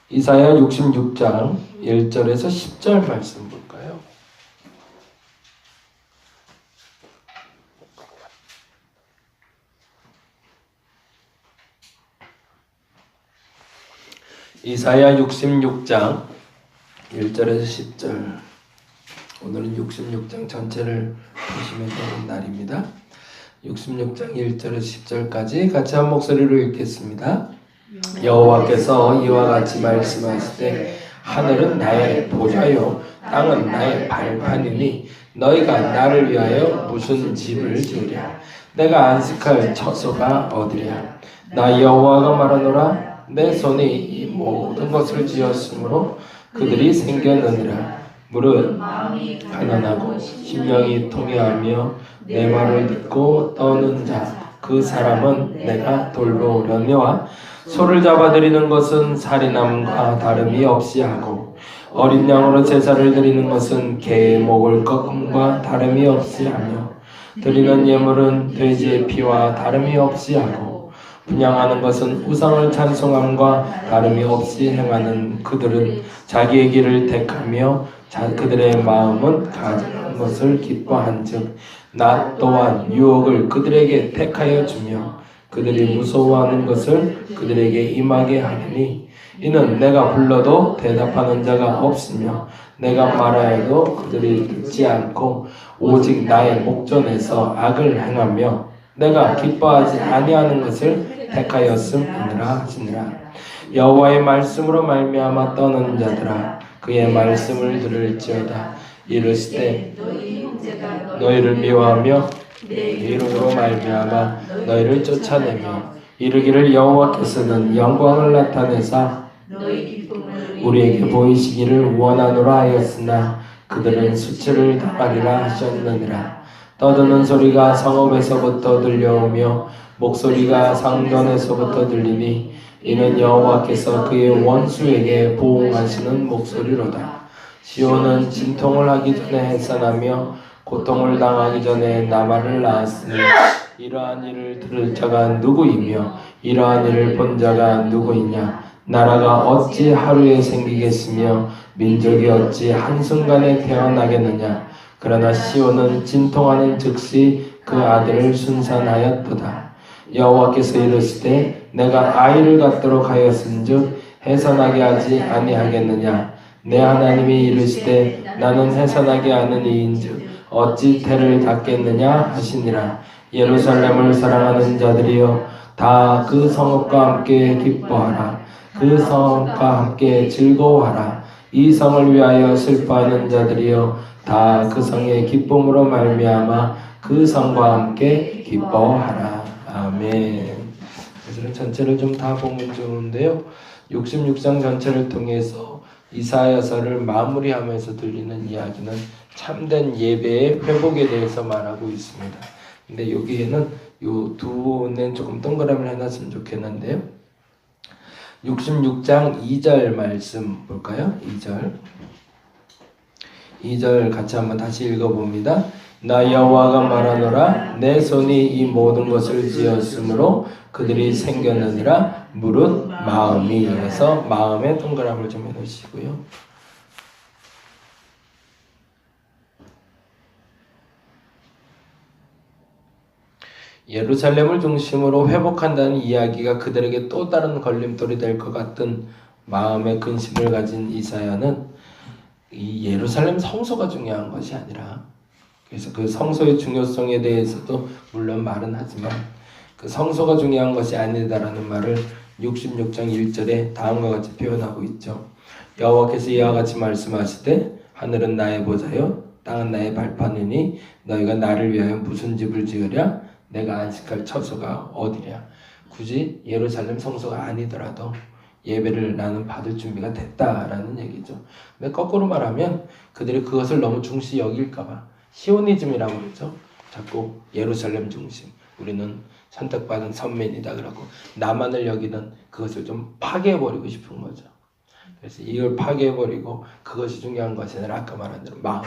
이사야 66장 1절에서 10절 말씀 볼까요? 이사야 66장 1절에서 10절. 오늘은 66장 전체를 보시면 되는 날입니다. 66장 1절에서 10절까지 같이 한 목소리로 읽겠습니다. 여호와께서 이와 같이 말씀하시되 하늘은 나의 보좌요 땅은 나의 발판이니 너희가 나를 위하여 무슨 집을 지으랴. 내가 안식할 처소가 어디랴. 나 여호와가 말하노라. 내 손이 이 모든 것을 지었으므로 그들이 생겼느니라. 무릇 가난하고 심령이 통회하며 내 말을 듣고 떠는 자 그 사람은 내가 돌보려니와 소를 잡아드리는 것은 살인함과 다름이 없이 하고 어린 양으로 제사를 드리는 것은 개의 목을 꺾음과 다름이 없이 하며 드리는 예물은 돼지의 피와 다름이 없이 하고 분향하는 것은 우상을 찬송함과 다름이 없이 행하는 그들은 자기의 길을 택하며 그들의 마음은 가증한 것을 기뻐한즉 나 또한 유혹을 그들에게 택하여 주며 그들이 무서워하는 것을 그들에게 임하게 하리니 이는 내가 불러도 대답하는 자가 없으며 내가 말하여도 그들이 듣지 않고 오직 나의 목전에서 악을 행하며 내가 기뻐하지 아니하는 것을 택하였음이니라 하시니라. 여호와의 말씀으로 말미암아 떠는 자들아 그의 말씀을 들을지어다. 이르시되 너희를 미워하며 내 이름으로 말미암아 너희를 쫓아내며 이르기를 여호와께서는 영광을 나타내사 우리에게 보이시기를 원하노라 하였으나 그들은 수치를 당하리라 하셨느니라. 떠드는 소리가 성읍에서부터 들려오며 목소리가 상전에서부터 들리니 이는 여호와께서 그의 원수에게 보응하시는 목소리로다. 시온은 진통을 하기 전에 해산하며 고통을 당하기 전에 나말을 낳았으니 이러한 일을 들을 자가 누구이며 이러한 일을 본 자가 누구이냐. 나라가 어찌 하루에 생기겠으며 민족이 어찌 한순간에 태어나겠느냐. 그러나 시온은 진통하는 즉시 그 아들을 순산하였도다. 여호와께서 이르시되 내가 아이를 갖도록 하였은즉 해산하게 하지 아니하겠느냐. 내 하나님이 이르시되 나는 해산하게 하는 이인즉 어찌 태를 닫겠느냐 하시니라. 예루살렘을 사랑하는 자들이여 다 그 성읍과 함께 기뻐하라. 그 성읍과 함께 즐거워하라. 이 성을 위하여 슬퍼하는 자들이여 다 그 성의 기쁨으로 말미암아 그 성과 함께 기뻐하라. 아멘. 그래서 전체를 좀 다 보면 좋은데요. 66장 전체를 통해서 이사야서를 마무리하면서 들리는 이야기는 참된 예배의 회복에 대해서 말하고 있습니다. 근데 여기에는 요 두는 조금 동그라미를 해놨으면 좋겠는데요. 66장 2절 말씀 볼까요? 2절 같이 한번 다시 읽어봅니다. 나 여호와가 말하노라. 내 손이 이 모든 것을 지었으므로 그들이 생겼느니라. 무릇 마음이. 해서 마음에 동그라미를 좀 해놓으시고요. 예루살렘을 중심으로 회복한다는 이야기가 그들에게 또 다른 걸림돌이 될 것 같은 마음의 근심을 가진 이사야는 이 예루살렘 성소가 중요한 것이 아니라, 그래서 그 성소의 중요성에 대해서도 물론 말은 하지만 그 성소가 중요한 것이 아니다라는 말을 66장 1절에 다음과 같이 표현하고 있죠. 여호와께서 이와 같이 말씀하시되 하늘은 나의 보좌요 땅은 나의 발판이니 너희가 나를 위하여 무슨 집을 지으랴. 내가 안식할 처소가 어디랴. 굳이 예루살렘 성소가 아니더라도 예배를 나는 받을 준비가 됐다라는 얘기죠. 근데 거꾸로 말하면 그들이 그것을 너무 중시 여길까봐 시오니즘이라고 그러죠. 자꾸 예루살렘 중심, 우리는 선택받은 선민이다 그러고 나만을 여기는 그것을 좀 파괴해버리고 싶은 거죠. 그래서 이걸 파괴해버리고 그것이 중요한 것이 아니라 아까 말한 대로 마음,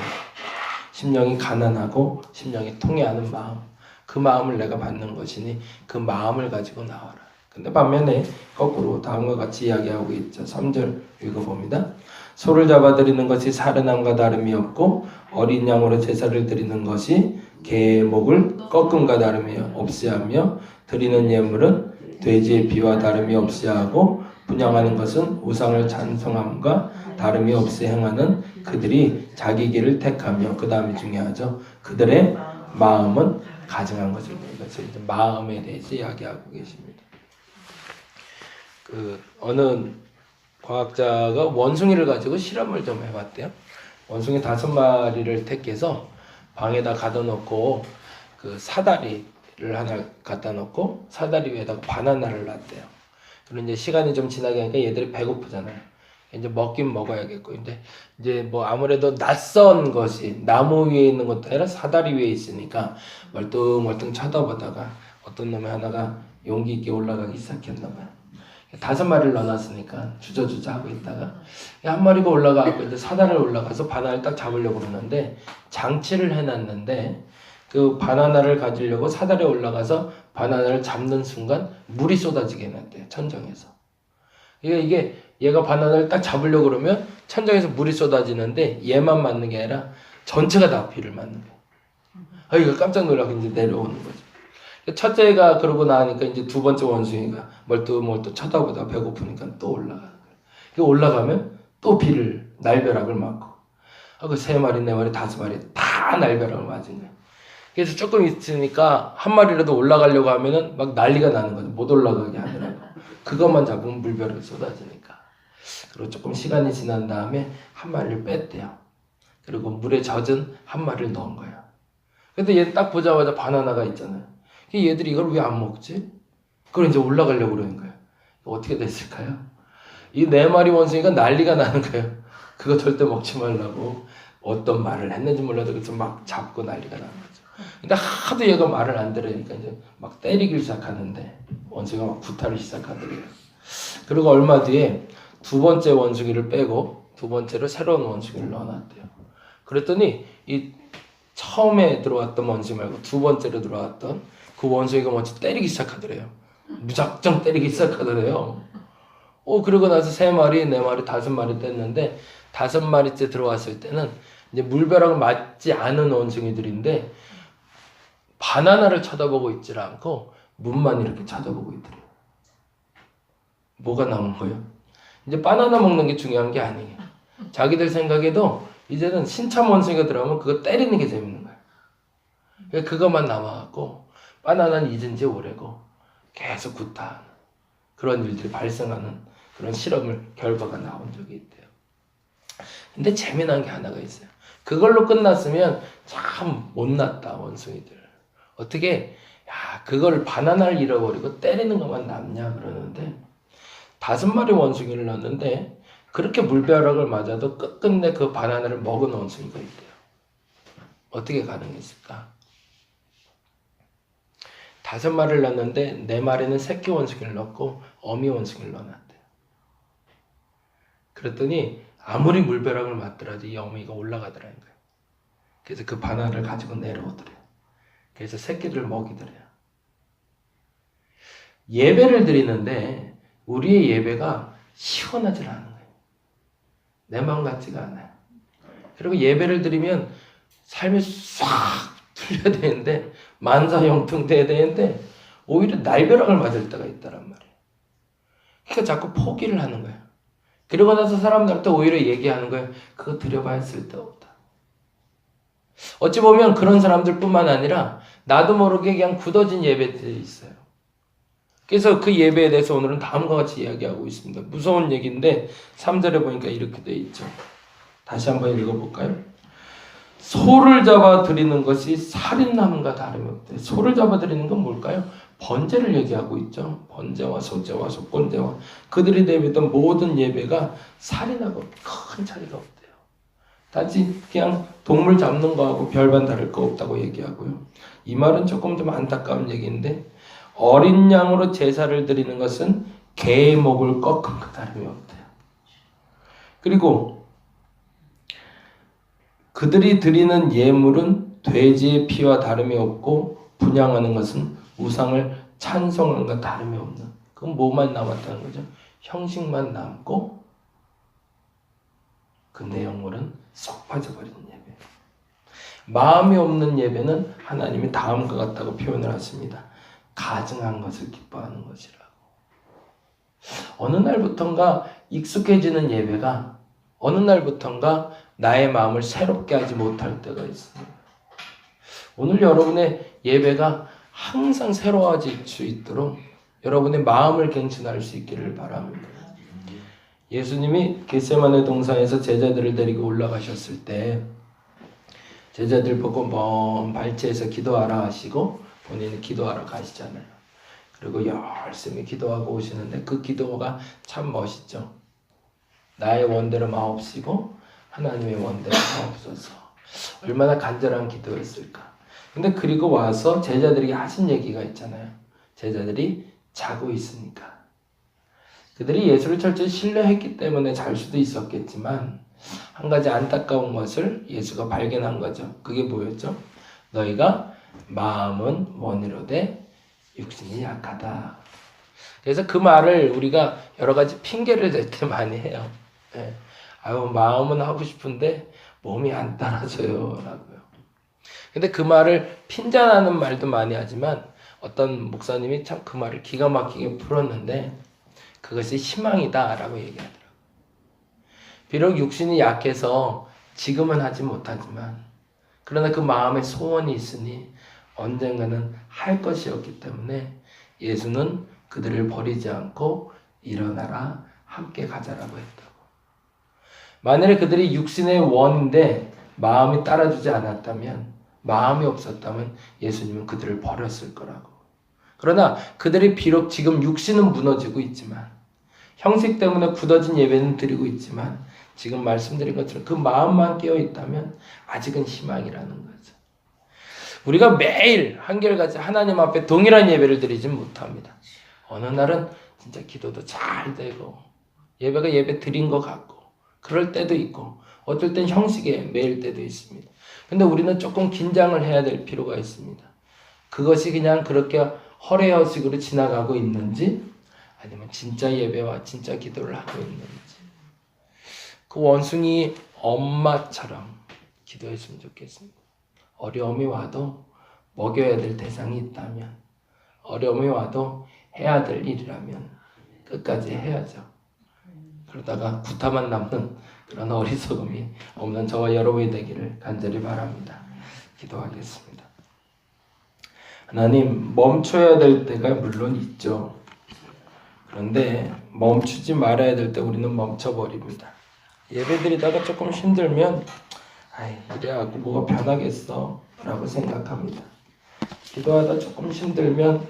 심령이 가난하고 심령이 통회하는 마음, 그 마음을 내가 받는 것이니 그 마음을 가지고 나와라. 근데 반면에 거꾸로 다음과 같이 이야기하고 있죠. 3절 읽어봅니다. 소를 잡아 드리는 것이 사르남과 다름이 없고 어린 양으로 제사를 드리는 것이 개의 목을 꺾음과 다름이 없이 하며 드리는 예물은 돼지의 피와 다름이 없이 하고 분향하는 것은 우상을 찬송함과 다름이 없이 행하는 그들이 자기 길을 택하며, 그 다음이 중요하죠. 그들의 마음은 가증한 것입니다. 그래서 이제 마음에 대해서 이야기하고 계십니다. 어느 과학자가 원숭이를 가지고 실험을 좀 해봤대요. 원숭이 5마리를 택해서 방에다 가둬놓고 그 사다리를 하나 갖다 놓고 사다리 위에다가 바나나를 놨대요. 그리고 이제 시간이 좀 지나게 하니까 얘들이 배고프잖아요. 이제 먹긴 먹어야겠고, 이제 뭐 아무래도 낯선 것이 나무 위에 있는 것도 아니라 사다리 위에 있으니까 멀뚱멀뚱 쳐다보다가 어떤 놈이 하나가 용기 있게 올라가기 시작했나 봐요. 5마리를 넣어놨으니까 주저주저 하고 있다가 한 마리가 올라가고 이제 사다리를 올라가서 바나나를 딱 잡으려고 그러는데 장치를 해놨는데 그 바나나를 가지려고 사다리에 올라가서 바나나를 잡는 순간 물이 쏟아지게 해놨대요. 천정에서. 이게 얘가 바나나를 딱 잡으려고 그러면 천정에서 물이 쏟아지는데 얘만 맞는 게 아니라 전체가 다 비를 맞는 거예요. 이거 깜짝 놀라고 이제 내려오는 거죠. 첫째가 그러고 나니까 이제 두 번째 원숭이가 멀뚱멀뚱 쳐다보다 배고프니까 또 올라가는 거예요. 올라가면 또 비를, 날벼락을 맞고, 그 3마리, 4마리, 5마리 다 날벼락을 맞은 거예요. 그래서 조금 있으니까 한 마리라도 올라가려고 하면은 막 난리가 나는 거죠. 못 올라가게 하더라고. 그것만 잡으면 물벼락이 쏟아지니까. 그리고 조금 시간이 지난 다음에 한 마리를 뺐대요. 그리고 물에 젖은 한 마리를 넣은 거예요. 근데 얘 딱 보자마자 바나나가 있잖아요. 얘들이 이걸 왜 안 먹지? 그걸 이제 올라가려고 그러는 거예요. 어떻게 됐을까요? 이 4마리 원숭이가 난리가 나는 거예요. 그거 절대 먹지 말라고 어떤 말을 했는지 몰라도 그래서 막 잡고 난리가 나는 거죠. 근데 하도 얘가 말을 안 들으니까 이제 막 때리기 시작하는데 원숭이가 막 구타를 시작하더래요. 그리고 얼마 뒤에 2번째 원숭이를 빼고 2번째로 새로운 원숭이를 넣어놨대요. 그랬더니 이 처음에 들어왔던 원숭이 말고 2번째로 들어왔던 그 원숭이가 먼저 때리기 시작하더래요. 무작정 때리기 시작하더래요. 그러고 나서 3마리, 4마리, 5마리 뗐는데 5마리째 들어왔을 때는 이제 물벼락을 맞지 않은 원숭이들인데 바나나를 쳐다보고 있질 않고 문만 이렇게 쳐다보고 있더래요. 뭐가 나온 거예요? 이제 바나나 먹는 게 중요한 게 아니에요. 자기들 생각에도 이제는 신참 원숭이가 들어가면 그거 때리는 게 재밌는 거예요. 그것만 남아갖고 바나나는 잊은 지 오래고 계속 구타하는 그런 일들이 발생하는 그런 실험을 결과가 나온 적이 있대요. 근데 재미난 게 하나가 있어요. 그걸로 끝났으면 참 못났다 원숭이들. 어떻게 그걸 바나나를 잃어버리고 때리는 것만 남냐 그러는데 5마리 원숭이를 넣었는데 그렇게 물벼락을 맞아도 끝끝내 그 바나나를 먹은 원숭이가 있대요. 어떻게 가능했을까? 5마리를 넣었는데 4마리는 새끼 원숭이를 넣고 어미 원숭이를 넣어놨대요. 그랬더니 아무리 물벼락을 맞더라도 이 어미가 올라가더라는 거예요. 그래서 그 바나나를 가지고 내려오더래요. 그래서 새끼들을 먹이더래요. 예배를 드리는데 우리의 예배가 시원하지 않은 거예요. 내 마음 같지가 않아요. 그리고 예배를 드리면 삶이 싹 풀려야 되는데 만사형통돼야 되는데 오히려 날벼락을 맞을 때가 있다란 말이에요. 그러니까 자꾸 포기를 하는 거예요. 그러고 나서 사람들한테 오히려 얘기하는 거예요. 그거 드려봐야 쓸데없다. 어찌 보면 그런 사람들 뿐만 아니라 나도 모르게 그냥 굳어진 예배들이 있어요. 그래서 그 예배에 대해서 오늘은 다음과 같이 이야기하고 있습니다. 무서운 얘기인데 3절에 보니까 이렇게 돼 있죠. 다시 한번 읽어볼까요? 소를 잡아 드리는 것이 살인남과 다름이 없대. 소를 잡아 드리는 건 뭘까요? 번제를 얘기하고 있죠. 번제와 소제와 속건제와 그들이 드리던 모든 예배가 살인하고 큰 차이가 없대요. 단지 그냥 동물 잡는 거하고 별반 다를 거 없다고 얘기하고요. 이 말은 조금 좀 안타까운 얘기인데 어린 양으로 제사를 드리는 것은 개의 목을 꺾음과 다름이 없대요. 그리고 그들이 드리는 예물은 돼지의 피와 다름이 없고 분향하는 것은 우상을 찬송하는 것 다름이 없는 그럼 뭐만 남았다는 거죠? 형식만 남고 그 내용물은 쏙 빠져버리는 예배. 마음이 없는 예배는 하나님이 다음과 같다고 표현을 하십니다. 가증한 것을 기뻐하는 것이라고. 어느 날부턴가 익숙해지는 예배가 어느 날부턴가 나의 마음을 새롭게 하지 못할 때가 있습니다. 오늘 여러분의 예배가 항상 새로워질 수 있도록 여러분의 마음을 갱신할 수 있기를 바랍니다. 예수님이 겟세마네 동산에서 제자들을 데리고 올라가셨을 때 제자들 보고 먼 발치에서 기도하라 하시고 본인은 기도하러 가시잖아요. 그리고 열심히 기도하고 오시는데 그 기도가 참 멋있죠. 나의 원대로 마옵시고 하나님의 원대로 마옵소서. 얼마나 간절한 기도였을까. 근데 그리고 와서 제자들에게 하신 얘기가 있잖아요. 제자들이 자고 있으니까. 그들이 예수를 철저히 신뢰했기 때문에 잘 수도 있었겠지만 한 가지 안타까운 것을 예수가 발견한 거죠. 그게 뭐였죠? 너희가 마음은 원이로되 육신이 약하다. 그래서 그 말을 우리가 여러 가지 핑계를 댈 때 많이 해요. 네. 아유, 마음은 하고 싶은데 몸이 안 따라줘요 라고요. 근데 그 말을 핀잔하는 말도 많이 하지만 어떤 목사님이 참 그 말을 기가 막히게 풀었는데 그것이 희망이다 라고 얘기하더라고요. 비록 육신이 약해서 지금은 하지 못하지만 그러나 그 마음에 소원이 있으니 언젠가는 할 것이었기 때문에 예수는 그들을 버리지 않고 일어나라 함께 가자라고 했다고. 만일에 그들이 육신의 원인데 마음이 따라주지 않았다면 마음이 없었다면 예수님은 그들을 버렸을 거라고. 그러나 그들이 비록 지금 육신은 무너지고 있지만 형식 때문에 굳어진 예배는 드리고 있지만 지금 말씀드린 것처럼 그 마음만 깨어있다면 아직은 희망이라는 거죠. 우리가 매일 한결같이 하나님 앞에 동일한 예배를 드리진 못합니다. 어느 날은 진짜 기도도 잘 되고 예배가 예배 드린 것 같고 그럴 때도 있고 어떨 땐 형식에 매일 때도 있습니다. 근데 우리는 조금 긴장을 해야 될 필요가 있습니다. 그것이 그냥 그렇게 허례허식으로 지나가고 있는지 아니면 진짜 예배와 진짜 기도를 하고 있는지 그 원숭이 엄마처럼 기도했으면 좋겠습니다. 어려움이 와도 먹여야 될 대상이 있다면 어려움이 와도 해야 될 일이라면 끝까지 해야죠. 그러다가 구타만 남는 그런 어리석음이 없는 저와 여러분이 되기를 간절히 바랍니다. 기도하겠습니다. 하나님, 멈춰야 될 때가 물론 있죠. 그런데 멈추지 말아야 될 때 우리는 멈춰버립니다. 예배드리다가 조금 힘들면 이래갖고 뭐가 변하겠어 라고 생각합니다. 기도하다 조금 힘들면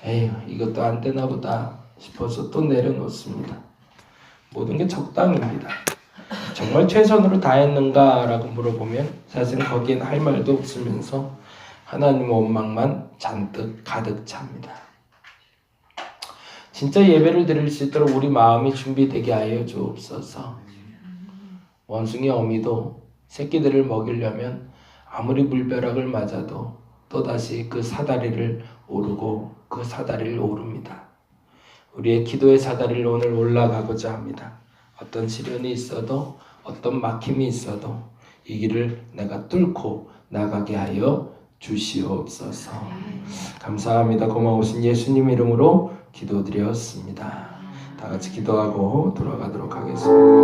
에휴 이것도 안 되나 보다 싶어서 또 내려놓습니다. 모든 게 적당입니다. 정말 최선으로 다했는가 라고 물어보면 사실은 거기엔 할 말도 없으면서 하나님 원망만 잔뜩 가득 찹니다. 진짜 예배를 드릴 수 있도록 우리 마음이 준비되게 하여 주옵소서. 원숭이 어미도 새끼들을 먹이려면 아무리 물벼락을 맞아도 또다시 그 사다리를 오르고 그 사다리를 오릅니다. 우리의 기도의 사다리를 오늘 올라가고자 합니다. 어떤 시련이 있어도 어떤 막힘이 있어도 이 길을 내가 뚫고 나가게 하여 주시옵소서. 감사합니다. 고마우신 예수님 이름으로 기도드렸습니다. 다 같이 기도하고 돌아가도록 하겠습니다.